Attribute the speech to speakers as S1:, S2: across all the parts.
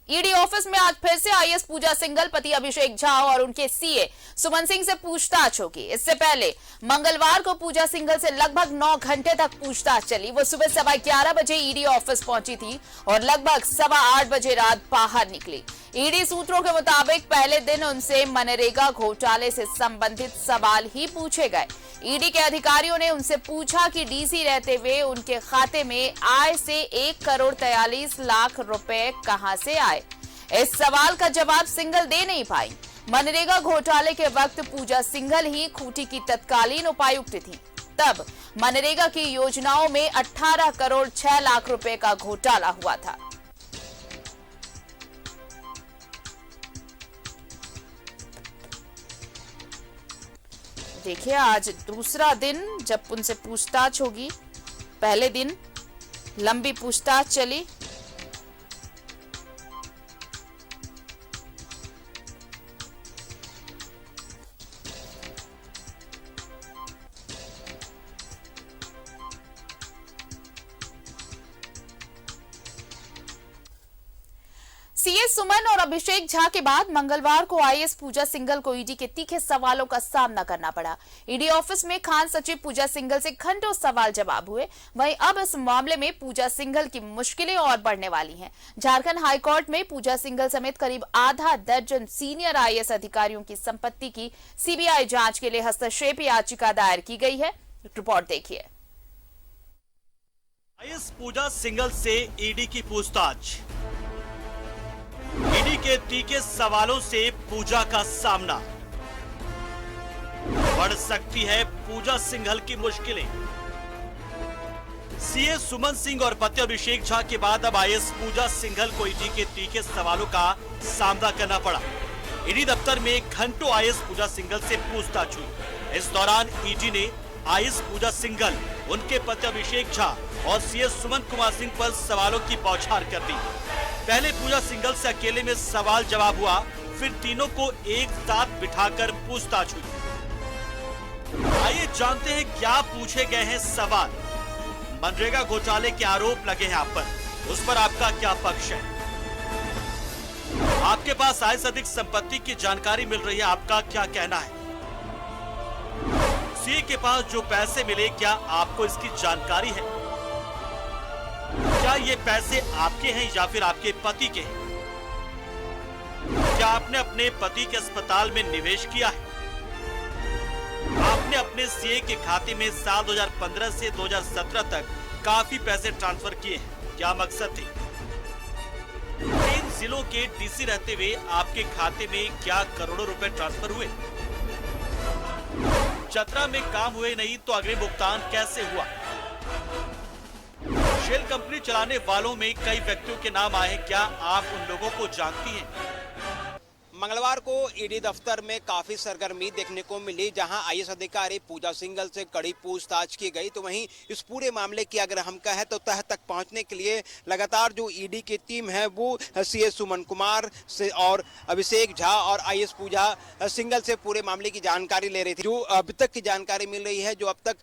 S1: ED office में आज फिर से आईएएस पूजा सिंघल, पति अभिषेक झा और उनके सीए सुमन सिंह से पूछताछ होगी। इससे पहले मंगलवार को पूजा सिंघल से लगभग 9 घंटे तक पूछताछ चली। वो सुबह 11:15 बजे ईडी ऑफिस पहुंची थी और लगभग 8:15 बजे रात बाहर निकली। ईडी सूत्रों के मुताबिक पहले दिन उनसे मनरेगा घोटाले से संबंधित सवाल ही पूछे गए। ईडी के अधिकारियों ने उनसे पूछा कि डीसी रहते हुए उनके खाते में आय से 1,43,00,000 रुपए कहां से आए। इस सवाल का जवाब सिंघल दे नहीं पाई। मनरेगा घोटाले के वक्त पूजा सिंघल ही खूंटी की तत्कालीन उपायुक्त थी। तब मनरेगा की योजनाओं में 18 करोड़ 6 लाख रुपए का घोटाला हुआ था। देखिए, आज दूसरा दिन जब उनसे पूछताछ होगी। पहले दिन लंबी पूछताछ चली। सीए सुमन और अभिषेक झा के बाद मंगलवार को आईएएस पूजा सिंघल को ईडी के तीखे सवालों का सामना करना पड़ा। ईडी ऑफिस में खान सचिव पूजा सिंघल से घंटों सवाल जवाब हुए। वहीं अब इस मामले में पूजा सिंघल की मुश्किलें और बढ़ने वाली हैं। झारखंड हाईकोर्ट में पूजा सिंघल समेत करीब आधा दर्जन सीनियर आईएएस अधिकारियों की संपत्ति की सीबीआई जांच के लिए हस्तक्षेप याचिका दायर की गई है। रिपोर्ट देखिए।
S2: आईएएस पूजा सिंघल से ईडी की पूछताछ। ईडी के तीखे सवालों से पूजा का सामना। बढ़ सकती है पूजा सिंघल की मुश्किलें। सीए सुमन सिंह और पति अभिषेक झा के बाद अब आईएएस पूजा सिंघल को ईडी के तीखे सवालों का सामना करना पड़ा। ईडी दफ्तर में घंटों आईएएस पूजा सिंघल से पूछताछ हुई। इस दौरान ईडी ने आईएएस पूजा सिंघल, उनके पति अभिषेक झा और सीए सुमन कुमार सिंह पर सवालों की बौछार कर दी। पहले पूजा सिंघल से अकेले में सवाल जवाब हुआ, फिर तीनों को एक साथ बिठाकर पूछताछ हुई। आइए जानते हैं क्या पूछे गए हैं सवाल। मनरेगा घोटाले के आरोप लगे हैं आप पर, उस पर आपका क्या पक्ष है? आपके पास आय से अधिक संपत्ति की जानकारी मिल रही है, आपका क्या कहना है? सीए के पास जो पैसे मिले, क्या आपको इसकी जानकारी है? क्या ये पैसे आपके हैं या फिर आपके पति के हैं? क्या आपने अपने पति के अस्पताल में निवेश किया है? आपने अपने सीए के खाते में साल 2015 से 2017 तक काफी पैसे ट्रांसफर किए हैं, क्या मकसद थी? 3 जिलों के डीसी रहते हुए आपके खाते में क्या करोड़ों रुपए ट्रांसफर हुए? चतरा में काम हुए नहीं तो अग्रिम भुगतान कैसे हुआ? शेल कंपनी चलाने वालों में कई व्यक्तियों के नाम आए हैं, क्या आप उन लोगों को जानती हैं?
S3: मंगलवार को ईडी दफ्तर में काफी सरगर्मी देखने को मिली, जहां आईएएस अधिकारी पूजा सिंघल से कड़ी पूछताछ की गई। तो वहीं इस पूरे मामले की अगर हम कहें तो तह तक पहुंचने के लिए लगातार जो ईडी की टीम है वो सीए सुमन कुमार से और अभिषेक झा और आईएएस पूजा सिंघल से पूरे मामले की जानकारी ले रही थी। जो अभी तक की जानकारी मिल रही है, जो अब तक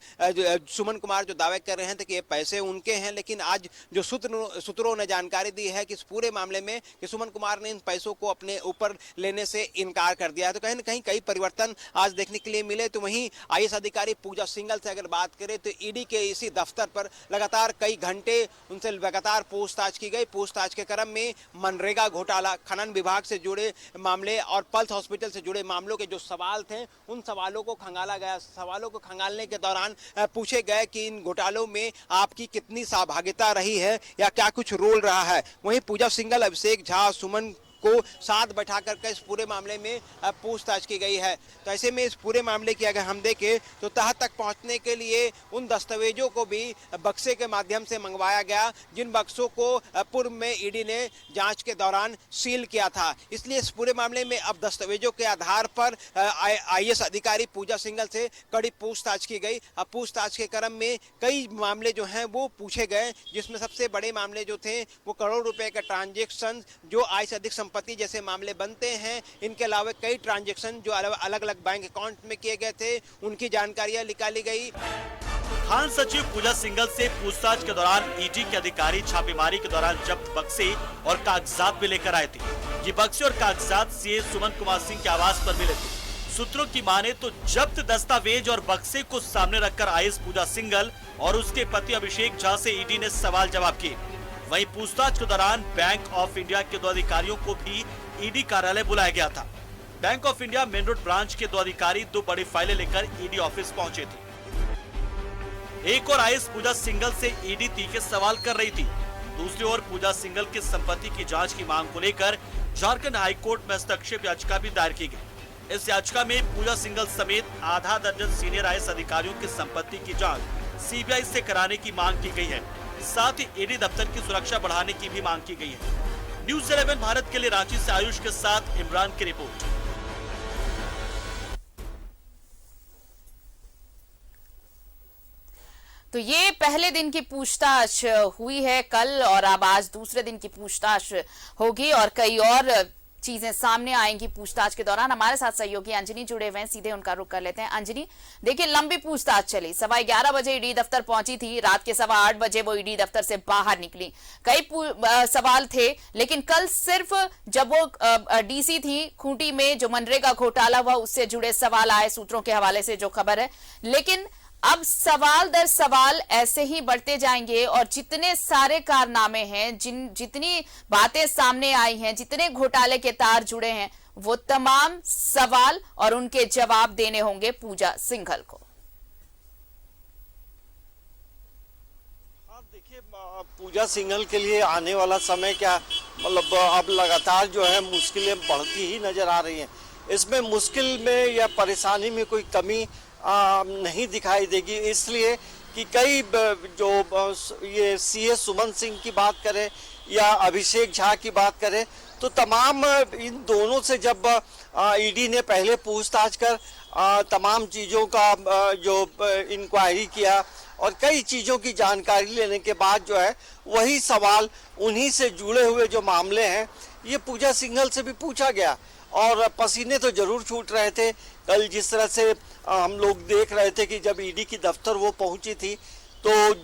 S3: सुमन कुमार जो दावे कर रहे हैं कि ये पैसे उनके हैं, लेकिन आज जो सूत्रों ने जानकारी दी है कि इस पूरे मामले में कि सुमन कुमार ने इन पैसों को अपने ऊपर लेने से इनकार कर दिया है। तो कहीं न कहीं कई परिवर्तन आज देखने के लिए मिले। तो वहीं आईएएस अधिकारी पूजा सिंघल से अगर बात करें तो ईडी के इसी दफ्तर पर लगातार कई घंटे उनसे लगातार पूछताछ की गई। पूछताछ के क्रम में मनरेगा घोटाला, खनन विभाग से जुड़े मामले और पल्स हॉस्पिटल से जुड़े मामलों के जो सवाल थे, उन सवालों को खंगाला गया। सवालों को खंगालने के दौरान पूछे गए कि इन घोटालों में आपकी कितनी सहभागिता रही है या क्या कुछ रोल रहा है। वहीं पूजा सिंघल, अभिषेक झा, सुमन को साथ बैठा करके इस पूरे मामले में पूछताछ की गई है। तो ऐसे में इस पूरे मामले की अगर हम देखें तो तह तक पहुंचने के लिए उन दस्तावेजों को भी बक्से के माध्यम से मंगवाया गया, जिन बक्सों को पूर्व में ईडी ने जांच के दौरान सील किया था। इसलिए इस पूरे मामले में अब दस्तावेजों के आधार पर आईएएस अधिकारी पूजा सिंघल से कड़ी पूछताछ की गई। अब पूछताछ के क्रम में कई मामले जो हैं वो पूछे गए, जिसमें सबसे बड़े मामले जो थे वो करोड़ रुपए के ट्रांजेक्शन, जो आय से अधिक संपत्ति जैसे मामले बनते हैं, इनके अलावा कई ट्रांजैक्शन जो अलग अलग बैंक अकाउंट में किए गए थे, उनकी जानकारियां निकाली गई।
S2: खान सचिव पूजा सिंघल से पूछताछ के दौरान ईडी के अधिकारी छापेमारी के दौरान जब्त बक्से और कागजात भी लेकर आए थे। ये बक्से और कागजात सीए सुमन कुमार सिंह के आवास पर मिले थे। सूत्रों की माने तो जब्त दस्तावेज और बक्से को सामने रखकर आईएएस पूजा सिंघल और उसके पति अभिषेक झा से ईडी ने सवाल जवाब किए। वहीं पूछताछ के दौरान बैंक ऑफ इंडिया के 2 अधिकारियों को भी ईडी कार्यालय बुलाया गया था। Bank of India main road branch के 2 अधिकारी 2 बड़ी फाइलें लेकर ईडी ऑफिस पहुंचे थे। एक और आईएएस पूजा सिंघल से ईडी तीखे सवाल कर रही थी। दूसरी ओर पूजा सिंघल की संपत्ति की जांच की मांग को लेकर झारखंड हाईकोर्ट में हस्तक्षेप याचिका भी दायर की गई। इस याचिका में पूजा सिंघल समेत आधा दर्जन सीनियर आईएएस अधिकारियों की संपत्ति की जांच सीबीआई से कराने की मांग की गई है। साथ ही ईडी दफ्तर की सुरक्षा बढ़ाने की भी मांग की गई है। न्यूज़ 11 भारत के लिए रांची से आयुष के साथ इमरान की रिपोर्ट।
S1: तो ये पहले दिन की पूछताछ हुई है कल, और अब आज दूसरे दिन की पूछताछ होगी और कई और चीजें सामने आएंगी पूछताछ के दौरान। हमारे साथ सहयोगी अंजनी जुड़े हुए हैं, सीधे उनका रुख कर लेते हैं। अंजनी, देखिए लंबी पूछताछ चली, 11:15 बजे ईडी दफ्तर पहुंची थी, रात के 8:15 बजे वो ईडी दफ्तर से बाहर निकली। कई सवाल थे, लेकिन कल सिर्फ जब वो डीसी थी खूंटी में जो मनरेगा घोटाला हुआ उससे जुड़े सवाल आए, सूत्रों के हवाले से जो खबर है। लेकिन अब सवाल दर सवाल ऐसे ही बढ़ते जाएंगे और जितने सारे कारनामे हैं, जितनी बातें सामने आई हैं, जितने घोटाले के तार जुड़े हैं, वो तमाम सवाल और उनके जवाब देने होंगे पूजा सिंघल को।
S4: देखिए, पूजा सिंघल के लिए आने वाला समय क्या, मतलब अब लगातार जो है मुश्किलें बढ़ती ही नजर आ रही हैं। इसमें मुश्किल में या परेशानी में कोई कमी नहीं दिखाई देगी, इसलिए कि कई जो ये सीए सुमन सिंह की बात करें या अभिषेक झा की बात करें, तो तमाम इन दोनों से जब ईडी ने पहले पूछताछ कर तमाम चीज़ों का जो इंक्वायरी किया और कई चीज़ों की जानकारी लेने के बाद जो है वही सवाल, उन्हीं से जुड़े हुए जो मामले हैं, ये पूजा सिंघल से भी पूछा गया और पसीने तो जरूर छूट रहे थे। कल जिस तरह से हम लोग देख रहे थे कि जब ईडी की दफ्तर वो पहुंची थी, तो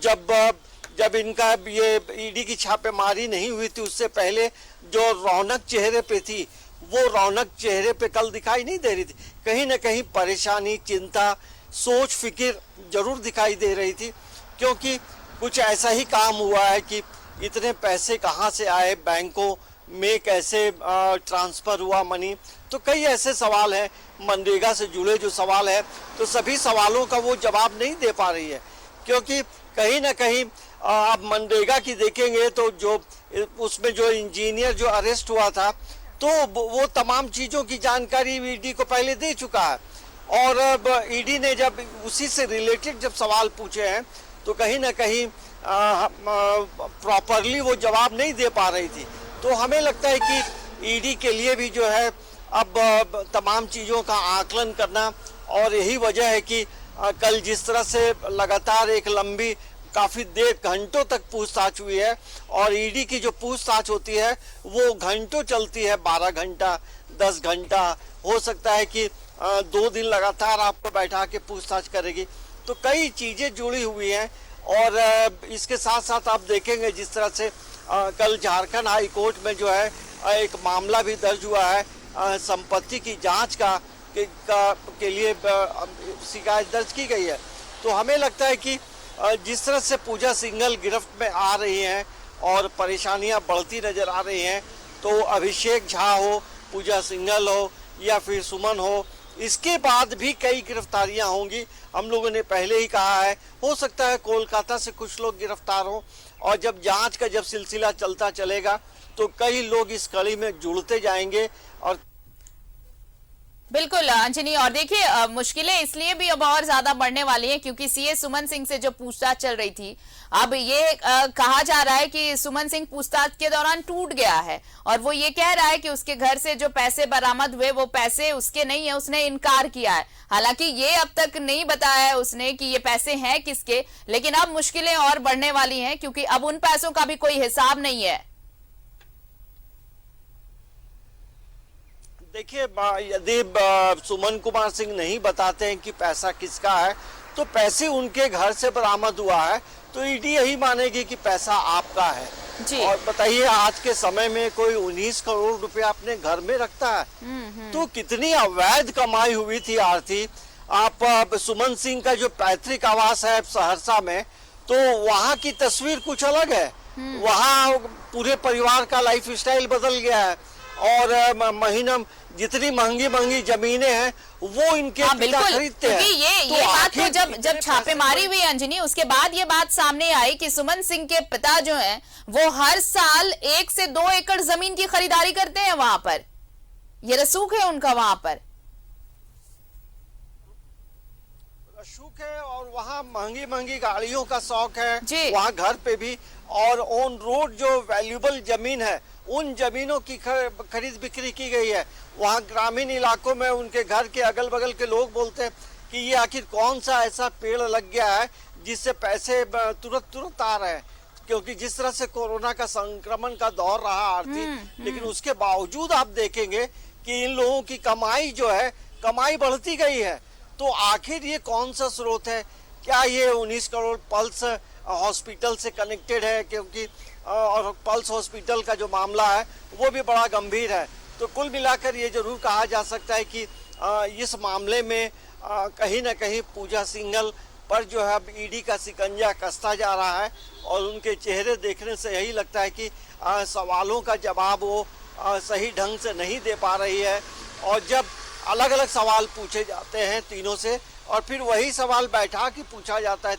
S4: जब इनका ये ईडी की छापेमारी नहीं हुई थी, उससे पहले जो रौनक चेहरे पे थी, वो रौनक चेहरे पे कल दिखाई नहीं दे रही थी। कहीं ना कहीं परेशानी, चिंता, सोच फिक्र जरूर दिखाई दे रही थी, क्योंकि कुछ ऐसा ही काम हुआ है कि इतने पैसे कहाँ से आए, बैंकों में कैसे ट्रांसफर हुआ मनी, तो कई ऐसे सवाल हैं। मनरेगा से जुड़े जो सवाल है, तो सभी सवालों का वो जवाब नहीं दे पा रही है, क्योंकि कहीं ना कहीं आप मनरेगा की देखेंगे तो जो उसमें जो इंजीनियर जो अरेस्ट हुआ था, तो वो तमाम चीज़ों की जानकारी ईडी को पहले दे चुका है, और अब ईडी ने जब उसी से रिलेटेड जब सवाल पूछे हैं, तो कहीं ना कहीं प्रॉपरली वो जवाब नहीं दे पा रही थी। तो हमें लगता है कि ईडी के लिए भी जो है अब तमाम चीज़ों का आकलन करना, और यही वजह है कि कल जिस तरह से लगातार एक लंबी काफ़ी देर घंटों तक पूछताछ हुई है, और ईडी की जो पूछताछ होती है वो घंटों चलती है, 12 घंटा 10 घंटा, हो सकता है कि 2 दिन लगातार आपको बैठा के पूछताछ करेगी। तो कई चीज़ें जुड़ी हुई हैं, और इसके साथ साथ आप देखेंगे जिस तरह से कल झारखंड हाई कोर्ट में जो है एक मामला भी दर्ज हुआ है, संपत्ति की जांच के लिए शिकायत दर्ज की गई है। तो हमें लगता है कि जिस तरह से पूजा सिंघल गिरफ्त में आ रही हैं और परेशानियां बढ़ती नज़र आ रही हैं, तो अभिषेक झा हो, पूजा सिंघल हो या फिर सुमन हो, इसके बाद भी कई गिरफ्तारियां होंगी। हम लोगों ने पहले ही कहा है, हो सकता है कोलकाता से कुछ लोग गिरफ्तार हों, और जब जांच का जब सिलसिला चलता चलेगा तो कई लोग इस कड़ी में जुड़ते जाएंगे। और
S1: बिल्कुल अंजनी, और देखिए मुश्किलें इसलिए भी अब और ज्यादा बढ़ने वाली हैं क्योंकि सीए सुमन सिंह से जो पूछताछ चल रही थी, अब ये कहा जा रहा है कि सुमन सिंह पूछताछ के दौरान टूट गया है, और वो ये कह रहा है कि उसके घर से जो पैसे बरामद हुए वो पैसे उसके नहीं है, उसने इनकार किया है। हालांकि ये अब तक नहीं बताया है उसने कि ये पैसे हैं किसके, लेकिन अब मुश्किलें और बढ़ने वाली हैं क्योंकि अब उन पैसों का भी कोई हिसाब नहीं है।
S4: देखिए, यदि सुमन कुमार सिंह नहीं बताते हैं कि पैसा किसका है, तो पैसे उनके घर से बरामद हुआ है, तो ईडी यही मानेगी कि पैसा आपका है।
S1: जी।
S4: और बताइए, आज के समय में कोई 19 करोड़ रुपया अपने घर में रखता है, तो कितनी अवैध कमाई हुई थी आरती। आप सुमन सिंह का जो पैतृक आवास है सहरसा में, तो वहाँ की तस्वीर कुछ अलग है। वहाँ पूरे परिवार का लाइफ स्टाइल बदल गया है, और महीना जितनी महंगी महंगी जमीनें हैं वो इनके
S1: हाँ,
S4: पिता
S1: बिल्कुल,
S4: खरीदते हैं।
S1: क्योंकि ये बात तो जब छापेमारी हुई अंजनी, उसके बाद ये बात सामने आई कि सुमन सिंह के पिता जो हैं वो हर साल 1 से 2 एकड़ जमीन की खरीदारी करते हैं वहां पर। ये रसूख है उनका वहां पर,
S4: शौक है, और वहाँ महंगी महंगी गाड़ियों का शौक है।
S1: जी।
S4: वहाँ घर पे भी, और ऑन रोड जो वैल्यूबल जमीन है उन जमीनों की खरीद बिक्री की गई है। वहाँ ग्रामीण इलाकों में उनके घर के अगल बगल के लोग बोलते हैं कि ये आखिर कौन सा ऐसा पेड़ लग गया है जिससे पैसे तुरंत आ रहे हैं, क्योंकि जिस तरह से कोरोना का संक्रमण का दौर रहा आर्थिक, लेकिन उसके बावजूद आप देखेंगे कि इन लोगों की कमाई जो है, कमाई बढ़ती गई है। तो आखिर ये कौन सा स्रोत है? क्या ये 19 करोड़ पल्स हॉस्पिटल से कनेक्टेड है? क्योंकि और पल्स हॉस्पिटल का जो मामला है वो भी बड़ा गंभीर है। तो कुल मिलाकर ये जरूर कहा जा सकता है कि इस मामले में कहीं ना कहीं पूजा सिंघल पर जो है अब ईडी का शिकंजा कसता जा रहा है, और उनके चेहरे देखने से यही लगता है कि सवालों का जवाब वो सही ढंग से नहीं दे पा रही है। और जब अलग अलग सवाल पूछे जाते हैं तीनों से, और फिर वही सवाल बैठा के पूछा जाता है,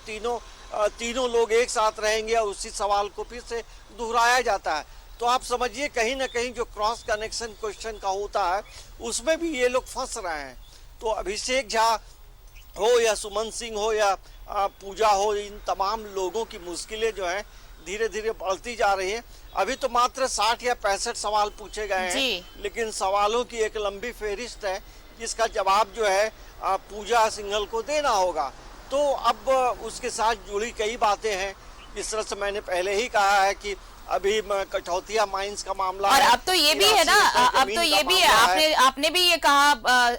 S4: तीनों लोग एक साथ रहेंगे और उसी सवाल को फिर से दोहराया जाता है। तो आप समझिए कहीं ना कहीं जो क्रॉस कनेक्शन क्वेश्चन का होता है उसमें भी ये लोग फंस रहे हैं। तो अभिषेक झा हो या सुमन सिंह हो या पूजा हो, इन तमाम लोगों की मुश्किलें जो हैं धीरे धीरे बढ़ती जा रही हैं। अभी तो मात्र 60 या 65 सवाल पूछे गए हैं, लेकिन सवालों की एक लंबी फेहरिस्त है जिसका जवाब जो है पूजा सिंघल को देना होगा। तो अब उसके साथ जुड़ी कई बातें हैं, जिस तरह से मैंने पहले ही कहा है कि अभी कठौतिया माइंस का मामला
S1: और
S4: है,
S1: अब तो ये भी है ना, अब तो ये भी है, आपने भी ये कहा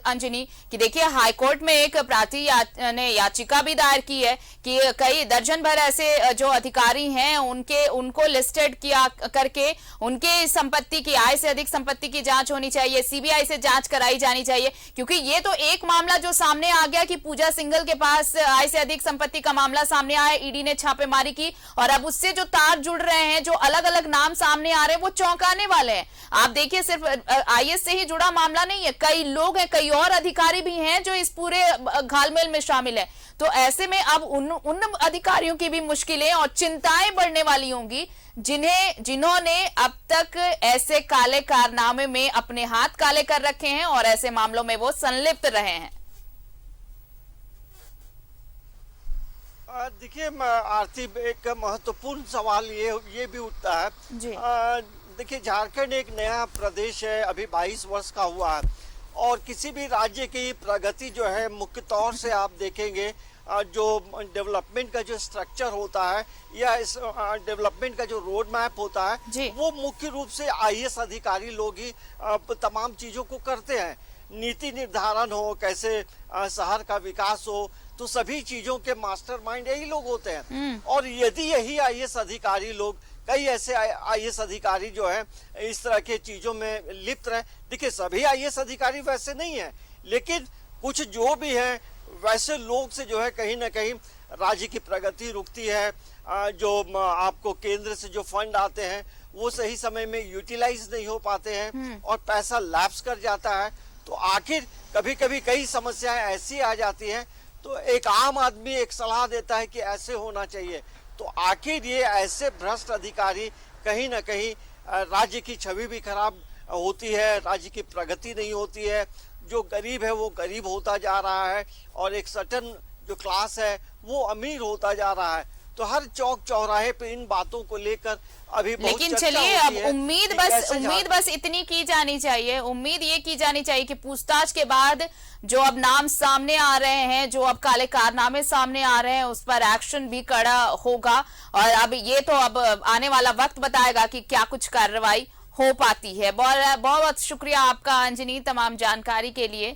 S1: अंजनी कि देखिए हाईकोर्ट में एक प्रार्थी ने याचिका भी दायर की है कि कई दर्जन भर ऐसे जो अधिकारी हैं उनको लिस्टेड किया करके उनके संपत्ति की, आय से अधिक संपत्ति की जांच होनी चाहिए, सीबीआई से जांच कराई जानी चाहिए। क्योंकि ये तो एक मामला जो सामने आ गया कि पूजा सिंघल के पास आय से अधिक संपत्ति का मामला सामने आया, ईडी ने छापेमारी की, और अब उससे जो तार जुड़ रहे हैं, जो अलग अलग नाम सामने आ रहे हैं, वो चौंकाने वाले हैं। आप देखिए सिर्फ आईएएस से ही जुड़ा मामला नहीं है, कई लोग हैं, कई और अधिकारी भी हैं जो इस पूरे घालमेल में शामिल हैं। तो ऐसे में अब उन अधिकारियों की भी मुश्किलें और चिंताएं बढ़ने वाली होंगी जिन्होंने अब तक ऐसे काले कारनामे में अपने हाथ काले कर रखे हैं और ऐसे मामलों में वो संलिप्त रहे हैं।
S4: देखिए आरती, एक महत्वपूर्ण सवाल ये भी उठता है। देखिए झारखंड एक नया प्रदेश है, अभी 22 वर्ष का हुआ है, और किसी भी राज्य की प्रगति जो है मुख्य तौर से आप देखेंगे जो डेवलपमेंट का जो स्ट्रक्चर होता है या इस डेवलपमेंट का जो रोड मैप होता है वो मुख्य रूप से आईएएस अधिकारी लोग ही तमाम चीजों को करते हैं। नीति निर्धारण हो, कैसे शहर का विकास हो, तो सभी चीजों के मास्टरमाइंड यही लोग होते हैं। और यदि यही आईएएस अधिकारी लोग, कई ऐसे आईएएस अधिकारी जो है इस तरह के चीजों में लिप्त रहे, देखिए सभी आईएएस अधिकारी वैसे नहीं है, लेकिन कुछ जो भी है वैसे लोग से जो है कहीं ना कहीं राज्य की प्रगति रुकती है। जो आपको केंद्र से जो फंड आते हैं वो सही समय में यूटिलाइज नहीं हो पाते हैं और पैसा लैप्स कर जाता है। तो आखिर कभी कभी कई समस्याएं ऐसी आ जाती हैं, तो एक आम आदमी एक सलाह देता है कि ऐसे होना चाहिए। तो आखिर ये ऐसे भ्रष्ट अधिकारी कहीं ना कहीं राज्य की छवि भी खराब होती है, राज्य की प्रगति नहीं होती है, जो गरीब है वो गरीब होता जा रहा है और एक सर्टेन जो क्लास है वो अमीर होता जा रहा है। तो हर चौक चौराहे पे इन बातों को लेकर अभी बहुत
S1: लेकिन चलिए अब उम्मीद बस इतनी की जानी चाहिए, उम्मीद ये की जानी चाहिए कि पूछताछ के बाद जो अब नाम सामने आ रहे हैं, जो अब काले कारनामे सामने आ रहे हैं, उस पर एक्शन भी कड़ा होगा। और अब ये तो अब आने वाला वक्त बताएगा कि क्या कुछ कार्रवाई हो पाती है। बहुत बहुत शुक्रिया आपका अंजनी तमाम जानकारी के लिए।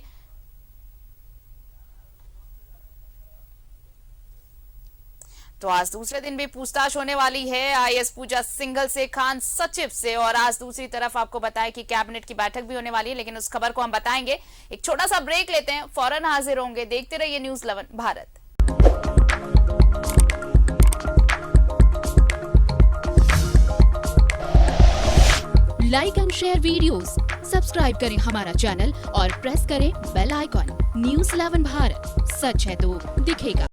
S1: तो आज दूसरे दिन भी पूछताछ होने वाली है आईएएस पूजा सिंघल से, खान सचिव से, और आज दूसरी तरफ आपको बताएं कि कैबिनेट की बैठक भी होने वाली है, लेकिन उस खबर को हम बताएंगे। एक छोटा सा ब्रेक लेते हैं, फौरन हाजिर होंगे। देखते रहिए news 11 Bharat.
S5: Like and share videos, subscribe करें हमारा चैनल और प्रेस करें बेल आइकॉन। न्यूज़ 11 भारत, सच है तो दिखेगा।